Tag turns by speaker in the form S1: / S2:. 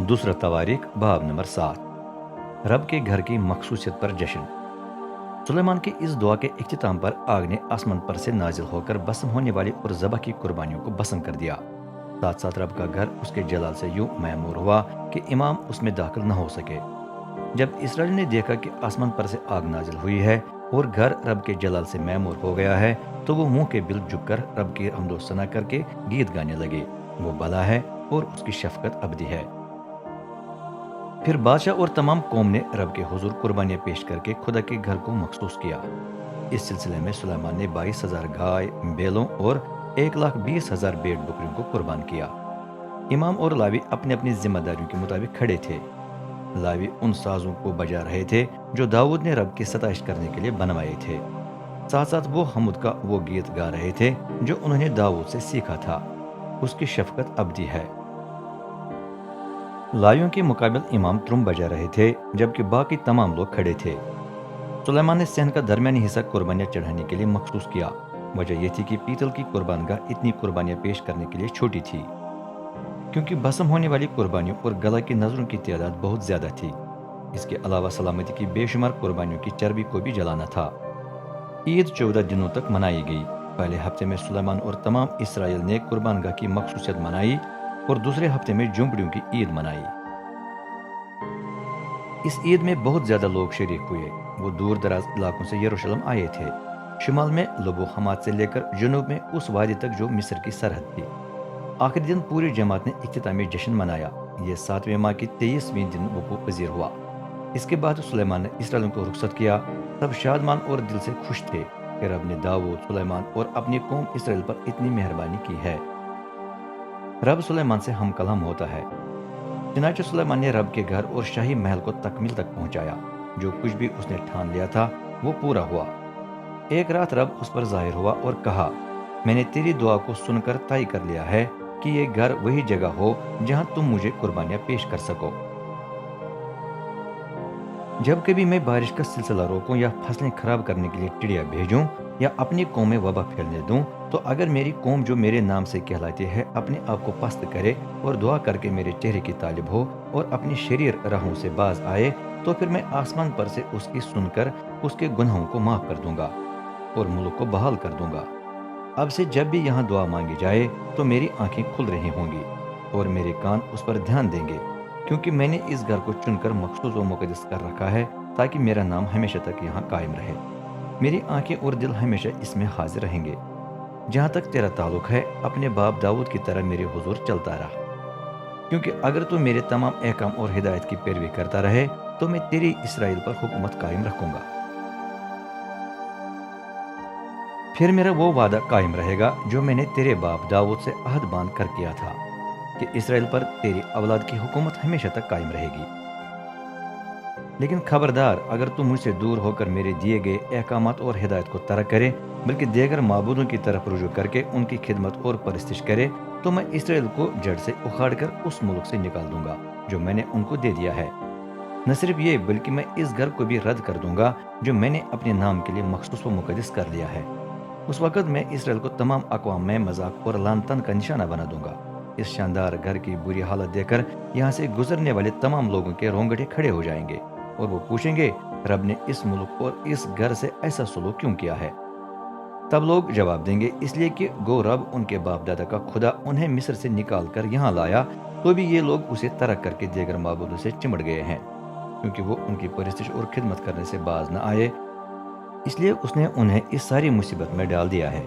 S1: دوسرا تواریخ باب نمبر 7۔ رب کے گھر کی مخصوصیت پر جشن۔ سلیمان کی اس دعا کے اختتام پر آگ نے آسمان پر سے نازل ہو کر بسم ہونے والی اور ذبح کی قربانیوں کو بسم کر دیا۔ ساتھ ساتھ رب کا گھر اس کے جلال سے یوں معمور ہوا کہ امام اس میں داخل نہ ہو سکے۔ جب اسرائیل نے دیکھا کہ آسمان پر سے آگ نازل ہوئی ہے اور گھر رب کے جلال سے معمور ہو گیا ہے تو وہ منہ کے بل جھک کر رب کی حمد و ثنا کر کے گیت گانے لگے۔ وہ بھلا ہے اور اس کی شفقت ابدی ہے۔ پھر بادشاہ اور تمام قوم نے رب کے حضور قربانیاں پیش کر کے خدا کے گھر کو مخصوص کیا۔ اس سلسلے میں سلیمان نے 22,000 گائے بیلوں اور 1,20,000 بھیڑ بکریوں کو قربان کیا۔ امام اور لاوی اپنی اپنی ذمہ داریوں کے مطابق کھڑے تھے۔ لاوی ان سازوں کو بجا رہے تھے جو داؤد نے رب کی ستائش کرنے کے لیے بنوائے تھے۔ ساتھ ساتھ وہ حمد کا وہ گیت گا رہے تھے جو انہوں نے داؤد سے سیکھا تھا۔ اس کی شفقت ابدی ہے۔ لاویوں کے مقابل امام ترم بجا رہے تھے جبکہ باقی تمام لوگ کھڑے تھے۔ سلیمان نے صحن کا درمیانی حصہ قربانیاں چڑھانے کے لیے مخصوص کیا۔ وجہ یہ تھی کہ پیتل کی قربان گاہ اتنی قربانیاں پیش کرنے کے لیے چھوٹی تھی کیونکہ بسم ہونے والی قربانیوں اور گلا کی نظروں کی تعداد بہت زیادہ تھی۔ اس کے علاوہ سلامتی کی بے شمار قربانیوں کی چربی کو بھی جلانا تھا۔ عید 14 دنوں تک منائی گئی۔ پہلے ہفتے میں سلیمان اور تمام اسرائیل نے قربان گاہ کی مخصوصیت منائی اور دوسرے ہفتے میں جھونپڑیوں کی عید منائی۔ اس عید میں بہت زیادہ لوگ شریک ہوئے۔ وہ دور دراز علاقوں سے یروشلم آئے تھے، شمال میں لبو حمات سے لے کر جنوب میں اس وادی تک جو مصر کی سرحد تھی۔ آخری دن پوری جماعت نے اختتامی جشن منایا۔ یہ 7ویں ماہ کی 23ویں دن وقوع پذیر ہوا۔ اس کے بعد سلیمان نے اسرائیلیوں کو رخصت کیا۔ سب شادمان اور دل سے خوش تھے کہ رب نے داؤد، سلیمان اور اپنی قوم اسرائیل پر اتنی مہربانی کی ہے۔ رب سلیمان سے ہم کلام ہوتا ہے۔ چنانچہ سلیمان نے رب کے گھر اور شاہی محل کو تکمیل تک پہنچایا۔ جو کچھ بھی اس نے ٹھان لیا تھا وہ پورا ہوا۔ ایک رات رب اس پر ظاہر ہوا اور کہا، میں نے تیری دعا کو سن کر طے کر لیا ہے کہ یہ گھر وہی جگہ ہو جہاں تم مجھے قربانیاں پیش کر سکو۔ جب کبھی میں بارش کا سلسلہ روکوں یا فصلیں خراب کرنے کے لیے ٹڈیاں بھیجوں یا اپنی قوم میں وبا پھیلنے دوں تو اگر میری قوم جو میرے نام سے کہلاتی ہے اپنے آپ کو پست کرے اور دعا کر کے میرے چہرے کی طالب ہو اور اپنی شریر راہوں سے باز آئے تو پھر میں آسمان پر سے اس کی سن کر اس کے گناہوں کو معاف کر دوں گا اور ملک کو بحال کر دوں گا۔ اب سے جب بھی یہاں دعا مانگی جائے تو میری آنکھیں کھل رہی ہوں گی اور میرے کان اس پر دھیان دیں گے، کیونکہ میں نے اس گھر کو چن کر مخصوص و مقدس کر رکھا ہے تاکہ میرا نام ہمیشہ تک یہاں قائم رہے۔ میری آنکھیں اور دل ہمیشہ اس میں حاضر رہیں گے۔ جہاں تک تیرا تعلق ہے اپنے باپ داؤد کی طرح میرے حضور چلتا رہا، کیونکہ اگر تو میرے تمام احکام اور ہدایت کی پیروی کرتا رہے تو میں تیری اسرائیل پر حکومت قائم رکھوں گا۔ پھر میرا وہ وعدہ قائم رہے گا جو میں نے تیرے باپ داؤد سے عہد باندھ کر کیا تھا کہ اسرائیل پر تیری اولاد کی حکومت ہمیشہ تک قائم رہے گی۔ لیکن خبردار، اگر تم مجھ سے دور ہو کر میرے دیے گئے احکامات اور ہدایت کو ترک کرے بلکہ دیگر معبودوں کی طرف رجوع کر کے ان کی خدمت اور پرستش کرے تو میں اسرائیل کو جڑ سے اکھاڑ کر اس ملک سے نکال دوں گا جو میں نے ان کو دے دیا ہے۔ نہ صرف یہ بلکہ میں اس گھر کو بھی رد کر دوں گا جو میں نے اپنے نام کے لیے مخصوص و مقدس کر لیا ہے۔ اس وقت میں اسرائیل کو تمام اقوام میں مذاق اور لعن طعن کا نشانہ بنا دوں گا۔ اس شاندار گھر کی بری حالت دیکھ کر یہاں سے گزرنے والے تمام لوگوں کے رونگٹے کھڑے ہو جائیں گے اور وہ پوچھیں گے، رب نے اس ملک اور اس گھر سے ایسا سلوک کیوں کیا ہے؟ تب لوگ جواب دیں گے، اس لیے کہ گو رب ان کے باپ دادا کا خدا انہیں مصر سے نکال کر یہاں لایا تو بھی یہ لوگ اسے ترک کر کے دیگر معبودوں سے چمڑ گئے ہیں، کیونکہ وہ ان کی پرستش اور خدمت کرنے سے باز نہ آئے، اس لیے اس نے انہیں اس ساری مصیبت میں ڈال دیا ہے۔